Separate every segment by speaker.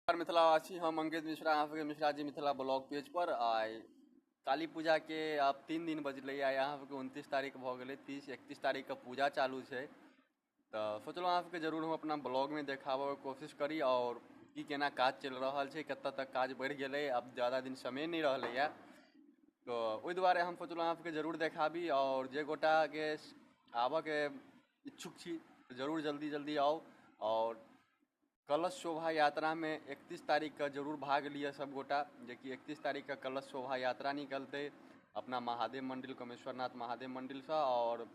Speaker 1: मिथिलावासी हम अंकित मिश्रा यहाँ पे मिश्रा जी मिथिला ब्लॉग पेज पर आए काली पूजा के अब 3 दिन बजल यहाँ पे 29 तारीख भ गए 30-31 तारीख का पूजा चालू है। तो सोचल यहाँ पे जरूर हम अपना ब्लॉग में देखाबे कोशिश करी और की केना काज चल रहा है कत तक काज बढ़ गए अब ज़्यादा दिन समय नहीं रहा। तो वही दुआरे हम सोचल यहाँ पे जरूर देखाबी और जे गोटा के आबे के इच्छुक छी जरूर जल्दी जल्दी आओ और कलश शोभा यात्रा में 31 तारीख का जरूर भाग लिया सब गोटा जेकि 31 तारीख का कलश शोभा यात्रा निकलते अपना महादेव मंदिर कमेश्वरनाथ महादेव मंदिर से और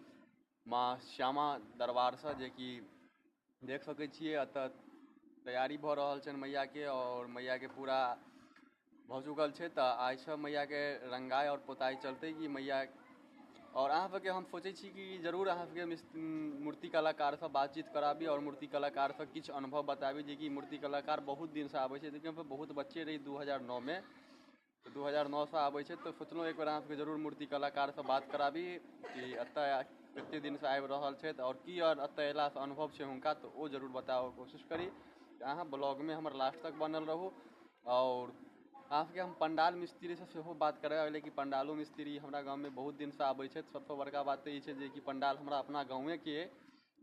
Speaker 1: माँ श्यामा दरबार से जेकि देख सकै छियै अतः तैयारी भ रहल छन मैया के और मैया के पूरा भ चुकल है। तो आज से मैया के रंगाई और पोताई चलते कि मैया और अहाँ के हम सोचे छी कि जरूर अहाँ के मूर्ति कलाकार से बातचीत कराबी और मूर्ति कलाकार से कुछ अनुभव बताबी जे कि मूर्ति कलाकार बहुत दिन से आवे छे लेकिन बहुत बच्चे रही 2009 में तो 2009 से आवे छे। तो सोचलो एक बार अहाँ के जरूर मूर्ति कलाकार से बात कराबी कि अतः कते दिन से आबि रहल छे और की अतः अयला से अनुभव छे हुनका तो वो जरूर बताओ कोशिश करी। अहाँ ब्लॉग में हमर लास्ट तक बनल रहू और आपके हम पंडाल मिस्त्री से बात करे कि पंडालो मिस्त्री हमारा गाँव में बहुत दिन से आवे छे। सबसे बड़का बात ये है कि पंडाल हमारा अपना गाँवे के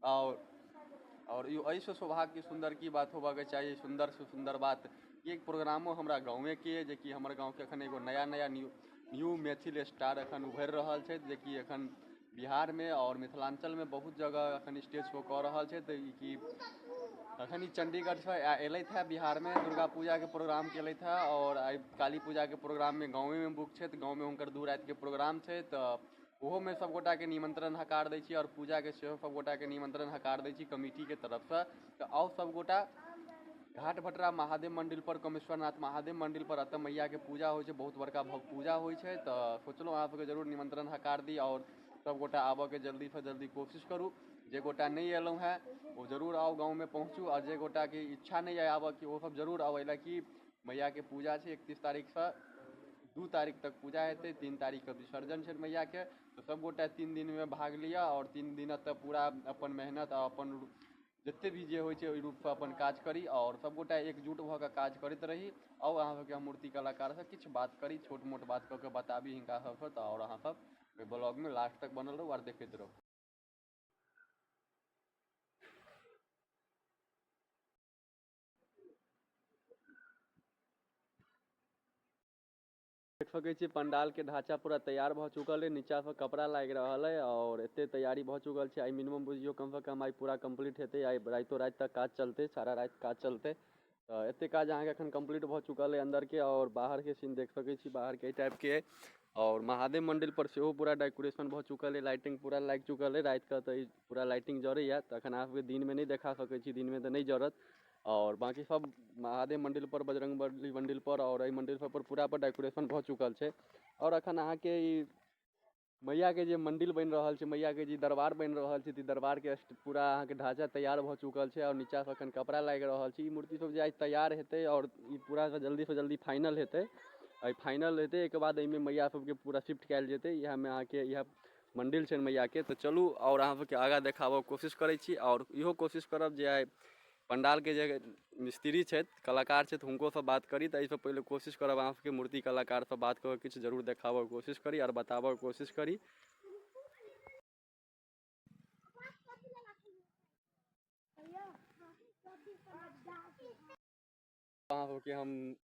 Speaker 1: और ऐसे सौभाग्य सुंदर की बात होबा के चाहिए सुंदर से सुंदर बात एक प्रोग्रामो हमारा गाँवे के जे कि हमर गाँव के अखन एगो नया नया न्यू मैथिल स्टार अखन उभर रहल छे जे कि अखन बिहार में और मिथिलांचल में बहुत जगह अखन स्टेज शो कर रहल छे। तो कि अखन चंडीगढ़ से अल था बिहार में दुर्गा पूजा के प्रोग्राम के था और काली पूजा के प्रोग्राम में गाँव में बुक है। तो गाँव में उनकर 2 रात के प्रोग्राम है। तो वो में सब गोटा के निमंत्रण हकार दै छी और पूजा के सब गोटा के निमंत्रण हकार दै छी कमिटी के तरफ से। तो आओ सब गोटा घाट भटरा महादेव मंदिर पर कमेश्वरनाथ महादेव मंदिर पर अत मैया के पूजा हो बहुत बड़का भव्य पूजा हो। तो सोचलो आपके जरूर निमंत्रण हकार दी और सब गोटा आबे के जल्दी से जल्दी कोशिश करूँ। जे गोटा नहीं एलों है वो जरूर आओ गाँव में पहुँचू और जे गोटा की इच्छा नहीं है आबे की वो सब जरूर आवे ला कि मैया के पूजा है 31 तारीख से 2 तारीख तक पूजा हेतु 3 तारीख का विसर्जन है मैया के। तो सब गोटा 3 दिन में भाग लिया और 3 दिन तक पूरा अपन मेहनत और अपन जिते भी जे हो रूप से अपन काज करी और सब गोटा एकजुट भ के काज करते रही। और अहाँ के मूर्ति कलाकार से कुछ बात करी छोट मोट बात करके बताबी हिनका सब और अहाँ सब ब्लॉग में लास्ट तक बनल रहू और देखते रहू। देख सके पंडाल के ढांचा पूरा तैयार भ चुकल है नीचा से कपड़ा लाग रहा है और एते तैयारी भ चुकल है। आई मिनिमम बुझियो कम से कम आई पूरा कंप्लीट हेते आई रातो रात तक काज चलते सारा रात काज चलते। तो एते काज अहाँ के अखन कंप्लीट भ चुकल है अंदर के और बाहर के सीन देख सके छी बाहर के टाइप के और महादेव मंदिर पर से पूरा डेकोरेशन भ चुकल है लाइटिंग पूरा लाग चुकल है रात का। तो पूरा लाइटिंग जरे तो अखन आप दिन में नहीं देखा सके छी दिन में तो नहीं जरत और बाकी सब महादेव मंदिर पर बजरंग बली मंदिर पर और ये मंदिर पर पूरा पर डेकोरेशन भ चुकल है। और अखन अहाँ के मैया के जे मंदिर बन रहा है मैया के जी दरबार बन रहा है दरबार के पूरा अहाँ के ढांचा तैयार भ चुकल है और नीचा से अखन कपड़ा लाग रहा है। मूर्ति सब जे आज तैयार हेते और पूरा से जल्दी फाइनल हेते फाइनल हेते एक बाद में मैया सबके पूरा शिफ्ट कल जेते यहाँ में अहाँ के यह मंदिर है मैया के। तो चलू और अहाँ सबके आगा देखाबो कोशिश करे छी और इहो कोशिश करब जे आइ पंडाल के जे मिस्त्री छे कलाकार छे उनको से बात करी। तो पहले कोशिश करब अहाँ के मूर्ति कलाकार से बात कर कुछ जरूर देखाबो कोशिश करी और बताबो कोशिश करी। अहाँ के हम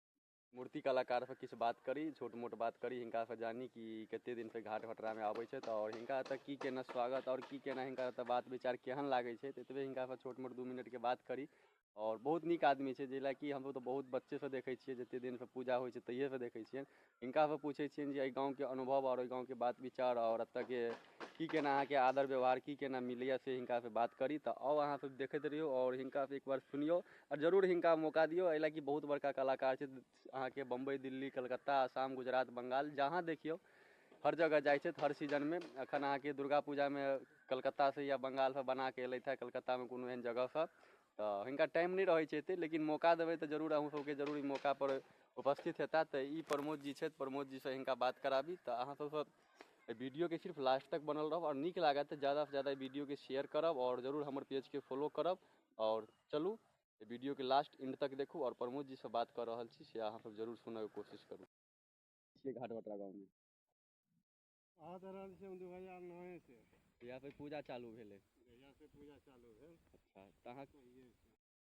Speaker 1: मूर्ति कलाकार से कुछ बात करी छोट मोट बात करी हिंका से जानी कि कते दिन से घाट भटरा में आवे छे और हिंका तक की केना स्वागत और की केना हिंका तक बात विचार केहन लागे छे ततबे हिंका से छोट मोट 2 मिनट के बात करी। और बहुत निक आदमी छे जेला कि हम तो बहुत बच्चे से देखे छिए जते दिन से पूजा होय छे तइये से देखे छिए हिंका से पूछे छिए जे गाँव के अनुभव और गाँव के बात विचार और अत के की केना अहाँ के आदर व्यवहार की केना मिलिया से हिंका से बात करी। तो आओ अहाँ सब देखते रहियो और हिंका से एक बार सुनियो और जरूर हिंका मौका दियो एला कि बहुत बड़का कलाकार छे अहाँ के बम्बई दिल्ली कलकत्ता आसाम गुजरात बंगाल जहाँ देखियो हर जगह जाए छे हर सीजन में। अखन अहाँ के दुर्गा पूजा में कलकत्ता से या बंगाल से बना के अलै था कलकत्ता में कोनो एहन जगह से। तो हिंका टाइम नहीं रहे छे लेकिन मौका देवे तो जरूर अहूँ सबके जरूर मौका पर उपस्थित हेता। तो ई प्रमोद जी छे प्रमोद जी से हिंका बात कराबी। तो अहाँ सब वीडियो के सिर्फ लास्ट तक बनल रहो और निक लागत ज़्यादा से ज़्यादा वीडियो के शेयर करब और जरूर हमारे पेज के फॉलो करब। और चलू वीडियो के लास्ट एंड तक देखू और प्रमोद जी से बात कर रहा छी से अहाँ सब जरूर सुनय के कोशिश करू। घाट भटरा गाँव में
Speaker 2: आ तो रहल छै 2009 से
Speaker 1: यहाँ पे पूजा चालू भेले।
Speaker 2: जहिया से पूजा चालू भेल।
Speaker 1: अच्छा तहाँ
Speaker 2: ये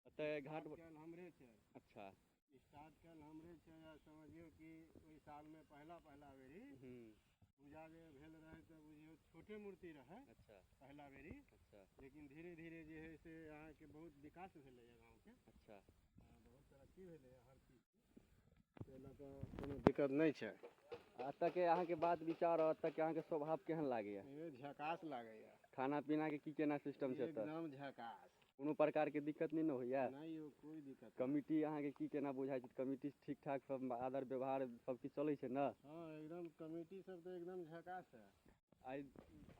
Speaker 1: एतय घाट
Speaker 2: कल हमरे छै।
Speaker 1: अच्छा
Speaker 2: स्टार्ट कल हमरे छै या समझियो कि ओहि साल में पहला बेरी पूजा जे भेल रहे तो बुझियो छोटे मूर्ति रहे। अच्छा पहला बेरी। अच्छा लेकिन धीरे धीरे जे है से यहाँ के बहुत विकास भेले गाँव के। अच्छा बहुत तरक्की भेले हर चीज से लऽ कऽ कोनो दिक्कत नहीं छै।
Speaker 1: एतऽ के अहाँ के बात विचार और एतऽ के अहाँ के स्वभाव केहन लागैया?
Speaker 2: झकास लागैया।
Speaker 1: खाना पीना के की केना सिस्टम छै एतऽ?
Speaker 2: एकदम झकास।
Speaker 1: कोनो प्रकार के दिक्कत नहीं न होइया?
Speaker 2: नहीं यो कोई दिक्कत।
Speaker 1: कमिटी अहाँ के की केना बुझाइ छै? कमिटी ठीक ठाक सब आदर व्यवहार सब किछु चलै छै न?
Speaker 2: हाँ एकदम कमिटी सब तो एकदम झकास है।
Speaker 1: आई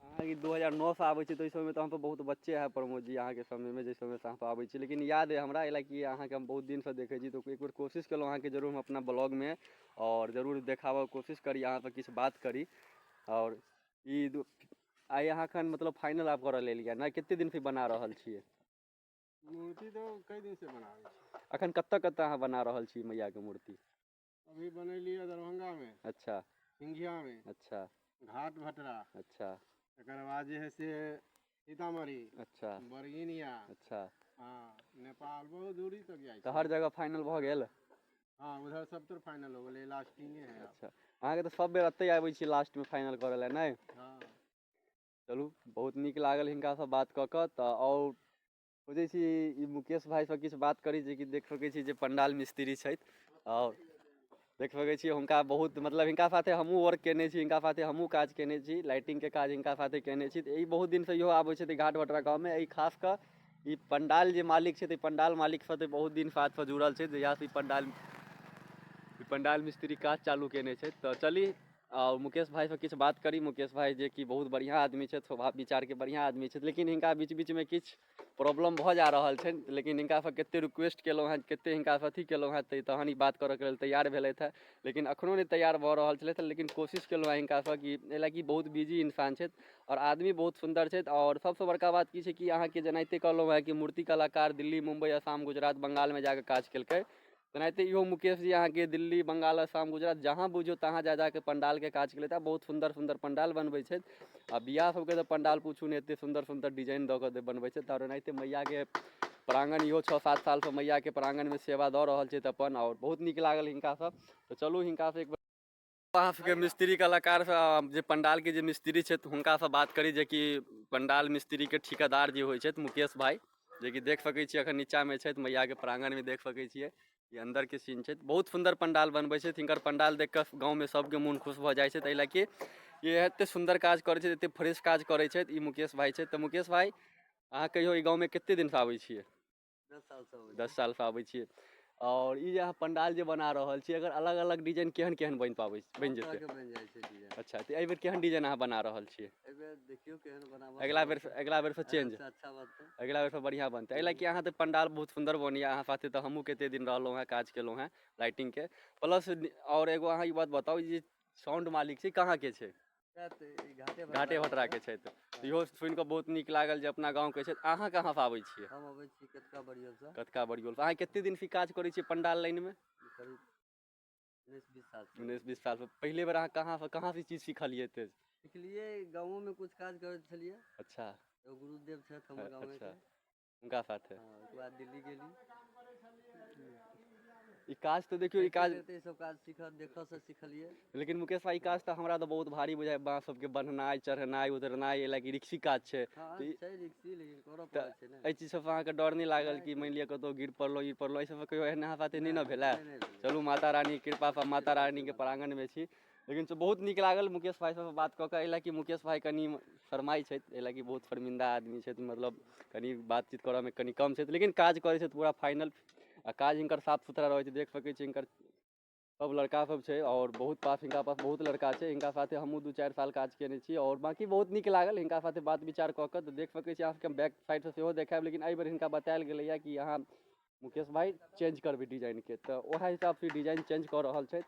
Speaker 1: अहाँ 2009 से आबै छी तो इस समय तो हम तो बहुत बच्चे हैं प्रमोद जी अहाँ के समय में, जिस समय से अहाँ आबै छी, लेकिन याद है हमरा एला कि अहाँ के हम बहुत दिन से देखे छी तो एक बार कोशिश केलहुँ अहाँ के जरूर हम अपना ब्लॉग में और जरूर देखाबऽ कोशिश करी, अहाँ से किछु बात करी। और ई आई अहाँ खन मतलब फाइनल आप करऽ लेलियै ना? कते दिन से बना रहल छियै?
Speaker 2: मूर्ति तो कई दिन से बनाबै छी।
Speaker 1: अखन कतऽ कतऽ अहाँ बना रहल छी मैया के मूर्ति?
Speaker 2: अभी बनेलिए दरभंगा में।
Speaker 1: अच्छा
Speaker 2: सिंघिया में।
Speaker 1: अच्छा
Speaker 2: घाट भटरा। अच्छा एकर बाद जे है से सीतामढ़ी। अच्छा बरगिनिया। अच्छा हाँ नेपाल बहुत दूरी तक जाइ
Speaker 1: तो हर जगह फाइनल भऽ गेल?
Speaker 2: हाँ उधर सब तो फाइनल हो गए, लास्टिंग है।
Speaker 1: अच्छा अहाँ के तो सब बेर एतै आबै छी लास्ट में फाइनल करे ला नहीं?
Speaker 2: हाँ
Speaker 1: चलू बहुत नीक लागल हिनका से बात कऽ कऽ। तऽ और सोचै छी ई मुकेश भाई से किछु बात करी जे कि देख सकै छी जे पंडाल मिस्त्री छथि और देख सकै छी हुनका बहुत मतलब हिनका साथे हमहूँ वर्क केने छी, हिनका साथे हमहूँ काज केने छी, लाइटिंग के काज हिनका साथे केने छी। तऽ ई बहुत दिन से इहो आबै छथि घाट भटरा गाँव में। ई खास कऽ ई पंडाल जे मालिक छथि पंडाल मालिक से बहुत दिन साथ से जुड़ल छै, जहिया से पंडाल मिस्त्री काज चालू केने छथि। तऽ चली और मुकेश भाई से किछु बात करी। मुकेश भाई जे कि बहुत बढ़िया आदमी छथि, स्वभाव विचार के बढ़िया आदमी छथि, लेकिन हिनका बीच बीच में किछु प्रॉब्लम भऽ जा रहल छनि। लेकिन हिनका से कते रिक्वेस्ट केलहुँ हैं, कते हिनका से अथी केलहुँ हैं तहन ई बात करऽ के लेल तैयार भेलथि हैं, लेकिन अखनो नहीं तैयार भऽ रहल छलथि। लेकिन कोशिश केलहुँ हैं हिनका से कि एला कि बहुत बिजी इंसान छथि और आदमी बहुत सुंदर छथि। और सबसे बड़का बात की छै कि अहाँ के जेनाहिते कहलहुँ हैं कि मूर्ति कलाकार दिल्ली मुंबई असम गुजरात बंगाल में जाके काज केलकै, तेनाहिते इहो मुकेश जी अहाँ के दिल्ली बंगाल असम गुजरात जहाँ बुझियो तहाँ जा के पंडाल के काज केलथि। बहुत सुंदर सुंदर पंडाल बनबै छथि आ बियाह सबके तऽ पंडाल पूछू ने, एते सुंदर सुंदर डिजाइन दऽ कऽ बनबै छथि। और एनाहिते मैया के प्रांगण इहो 6-7 साल से मैया के प्रांगण में सेवा दऽ रहल छथि अपन, और बहुत नीक लागल हिनका सब। तो चलू हिनका से एक बार अहाँ सबके मिस्त्री कलाकार जे पंडाल के जे मिस्त्री छथि हुनका से बात करी, जे कि पंडाल मिस्त्री के ठिकादार जे होइ छथि मुकेश भाई, जे कि देख सकै छियै अखन नीचा में छथि मैया के प्रांगण में, देख सकै छियै ये अंदर के सीन छथि। बहुत सुंदर पंडाल बनबै छथि, हिनकर पंडाल देख कऽ गाँव में सबके मोन खुश भऽ जाइ छै। एहि लए कि ये एते सुंदर काज करै छथि, एते फ्रेश काज करै छथि ई मुकेश भाई छथि। तऽ मुकेश भाई अहाँ कहियो ई गाँव में कते दिन से आबै छियै? 10 साल से आबै छियै। और ई जे अहाँ पंडाल जे बना रहल छियै एकर अलग अलग डिजाइन केहन केहन बनि जेतै?
Speaker 2: बन जाइ छै डिजाइन।
Speaker 1: अच्छा तऽ एहि बेर केहन डिजाइन अहाँ बना रहल छियै?
Speaker 2: एहि बेर देखियो केहन बनाबऽ।
Speaker 1: अगला बेर से चेंज,
Speaker 2: अच्छा बनतै,
Speaker 1: अगला बेर से बढ़िया बनतै। एहि लए कि अहाँ तऽ पंडाल बहुत सुंदर बनैया, अहाँ साथे तऽ हमहूँ कते दिन रहलहुँ हैं, काज केलहुँ हैं लाइटिंग के प्लस। और एगो अहाँ ई बात बताउ जे साउंड मालिक छै कहाँ के छै? घाटे भटरा के छै। तऽ इहो सुनि कऽ बहुत नीक लागल जे अपना गाँव के छै। अहाँ कहाँ से आबै छियै?
Speaker 2: हम अबै छी कतका बड़ियोल से।
Speaker 1: कतका बड़ियोल से। अहाँ कते दिन से काज करै छियै पंडाल लाइन में?
Speaker 2: करीब 19-20 साल से।
Speaker 1: 19-20 साल से। पहले बेर अहाँ कहाँ से चीज सिखलियै?
Speaker 2: सिखलिए गाँवों में कुछ काज करैत छलिए।
Speaker 1: अच्छा
Speaker 2: एगो गुरुदेव छथि हमर गाँव
Speaker 1: अच्छा
Speaker 2: के,
Speaker 1: उनका साथे।
Speaker 2: हाँ ओकर बाद दिल्ली गेली।
Speaker 1: ई काज तो देखियो ई काज
Speaker 2: सब काज सीखऽ देखऽ से सिखलिए।
Speaker 1: लेकिन मुकेश भाई काज तो हमरा तो बहुत भारी बुझाय, बाँस सबके बन्हनाइ चढ़नाइ उतरनाइ, एला कि रिक्सी काज छै।
Speaker 2: हाँ छै रिक्सी, लेकिन करऽ
Speaker 1: तऽ
Speaker 2: पड़ै छै ने।
Speaker 1: एहि चीज से अहाँके डर नहीं लागल कि मानि लिअ कतौ गिर पड़लो ई पड़लो, एहि सब कहियो एहन अहाँ साथे नहीं न भेलै? चलू माता रानी के कृपा से माता रानी के प्रांगण में छी। लेकिन बहुत नीक लागल मुकेश भाई से बात कऽ कऽ। एला कि मुकेश भाई कनि शरमाइ छथि, एला कि बहुत शर्मिंदा आदमी छथि, मतलब कनि बातचीत करऽ में कनि कम छथि, लेकिन काज करै छथि पूरा फाइनल। आ काज हिनकर साफ सुथरा रहै छै, देख सकै छी हिनकर सब लड़का सब छै और बहुत पास हिनका पास बहुत लड़का छै। हिनका साथे हमहूँ 2-4 साल काज केने छी और बाकी बहुत नीक लागल हिनका साथे बात विचार कऽ कऽ। तऽ देख सकै छी अहाँ सबके हम बैक साइड से सेहो देखायब, लेकिन एहि बेर हिनका बतायल गेलैया कि अहाँ मुकेश भाई चेंज करबै डिजाइन के, तऽ ओएह हिसाब से डिजाइन चेंज कऽ रहल छथि।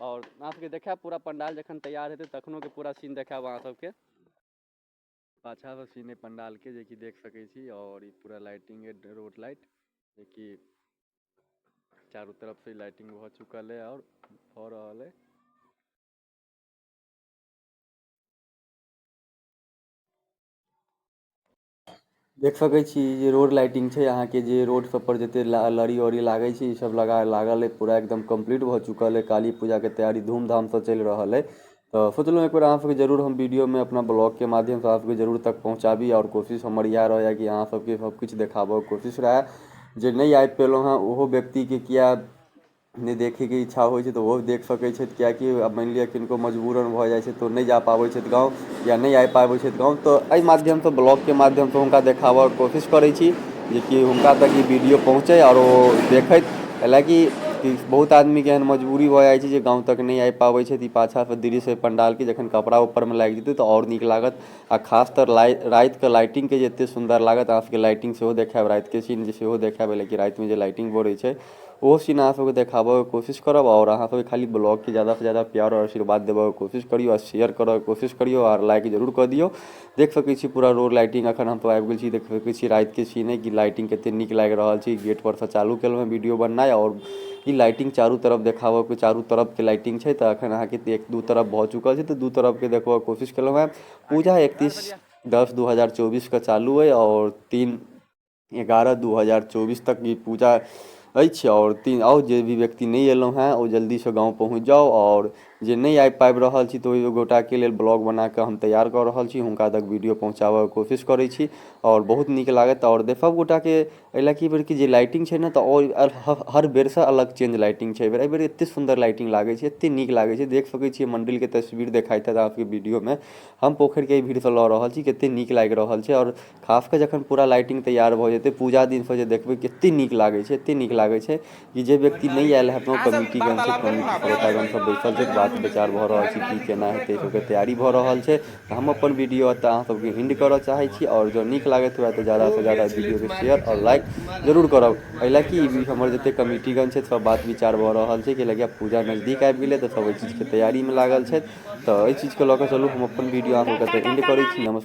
Speaker 1: और अहाँ सबके देखायब पूरा पंडाल जखन तैयार हेतै तखनो के पूरा सीन देखायब अहाँ सबके। पाछा से सीन है पंडाल के, जे कि देख सकै छी। और ई पूरा लाइटिंग है, रोड लाइट देखिए चारों तरफ से लाइटिंग हो चुकल है और हो रहा है। देख सकै छी जे रोड लाइटिंग छै अहाँके, जे रोड सब पर जते लड़ी वड़ी लागै छै ई सब लागल है, पूरा एकदम कंप्लीट भऽ चुकल है। काली पूजा के तैयारी धूमधाम से चलि रहल है। तो सोचलहुँ एक बेर अहाँ सबके जरूर हम वीडियो में अपना ब्लॉग के माध्यम से अहाँ सबके जरूर तक पहुँचाबी, और कोशिश हमर इएह रहैए कि अहाँ सबके सब किछु देखाबऽके कोशिश रहै। जे नहीं आबि पेलहुँ हँ ओहो व्यक्ति के किया नहीं देखे के इच्छा होइ छै तऽ ओहो देख सकै छथि, किएकि अब मानि लिअ किनको मजबूरन भऽ जाइ छै तऽ नहीं जा पाबै छथि गाँव या नहीं आबि पाबै छथि गाँव, तऽ एहि माध्यमसँ ब्लॉगके माध्यमसँ हुनका देखाबऽके कोशिश करै छी जेकि हुनका तक ई वीडियो पहुँचै और ओ देखैत। हालाँकि बहुत आदमीके एहन मजबूरी भऽ जाइ छै जे गाँव तक नहीं आबि पाबै छथि। ई पाछासँ दृश्य पंडालके जखन कपड़ा ऊपरमे लागि जेतै तऽ आओर नीक लागत। आ खासतर रातिके लाइटिंगके जे एतेक सुन्दर लागत, अहाँ सबके लाइटिंग सेहो देखायब, रातिके सीन जे सेहो देखायब, लेकिन रातिमे जे लाइटिंग बरै छै ओहो सीन अहाँ सबके देखाबऽके कोशिश करब। और अहाँ सबके खाली ब्लॉगके ज़्यादासँ ज़्यादा प्यार और आशीर्वाद देबऽके कोशिश करिऔ, और शेयर करऽके कोशिश करिऔ, और लाइक जरूर कऽ दिऔ। देख सकै छी पूरा रोड लाइटिंग एखन हम आबि गेल छी, देख सकै छी रातिके सीन है कि लाइटिंग कतेक नीक लागि रहल छै। गेट पर से चालू केलहुँ हँ वीडियो बननाइ, और ई लाइटिंग चारू तरफ देखाबऽके, चारू तरफके लाइटिंग छै। तऽ एखन अहाँके एक दू तरफ भऽ चुकल छै, तऽ दू तरफके देखबऽके कोशिश केलहुँ हँ। पूजा 31/10/2024 के चालू है और 3/11/2024 तक ई पूजा अछि। और आउ जे भी व्यक्ति नहीं एलहुँ हँ ओ जल्दी से गाँव पहुँच जाउ, और जे नहीं आबि पाबि रहल छी तऽ ओहि गोटाके लेल ब्लॉग बनाकऽ हम तैयार कऽ रहल छी, हुनका तक वीडियो पहुँचाबऽके कोशिश करै छी। और बहुत नीक लागत। और सब गोटाके एहि लए कि बेर कि जे लाइटिंग छै ने तऽ आओर हर बेरसँ अलग चेंज लाइटिंग छै। एहि बेर एतेक सुन्दर लाइटिंग लागै छै, एतेक नीक लागै छै। देख सकै छियै मंदिरके तस्वीर देखाइत हैत अहाँके वीडियोमे, हम पोखरिके भीड़सँ लऽ रहल छी, कतेक नीक लागि रहल छै। और खासकर जखन पूरा लाइटिंग तैयार भऽ जेतै पूजा दिनसँ जे देखबै कतेक नीक लागै छै, एतेक नीक लागै छै कि जे व्यक्ति नहीं आयल है अपनो कमिटीगण छै, कमिटी श्रोतागण सब बैसल छै, बात विचार भऽ रहल छै कि केना हेतै, सबके तैयारी भऽ रहल छै। तऽ हम अपन वीडियो एतऽ अहाँ सबके एंड करऽ चाहै छी। और जँ नीक लागैत हुए तऽ ज़्यादासँ ज़्यादा वीडियोके शेयर और लाइक जरूर करब। एहि लए कि हमर जतेक कमिटीगण छै सब बात विचार भऽ रहल छै कि लगिया पूजा नजदीक आबि गेलै तऽ सब एहि चीजके तैयारीमे लागल छथि। तऽ एहि चीजके लऽ कऽ चलू हम अपन वीडियो अहाँ सबके एतऽ एंड करै छी। नमस्कार।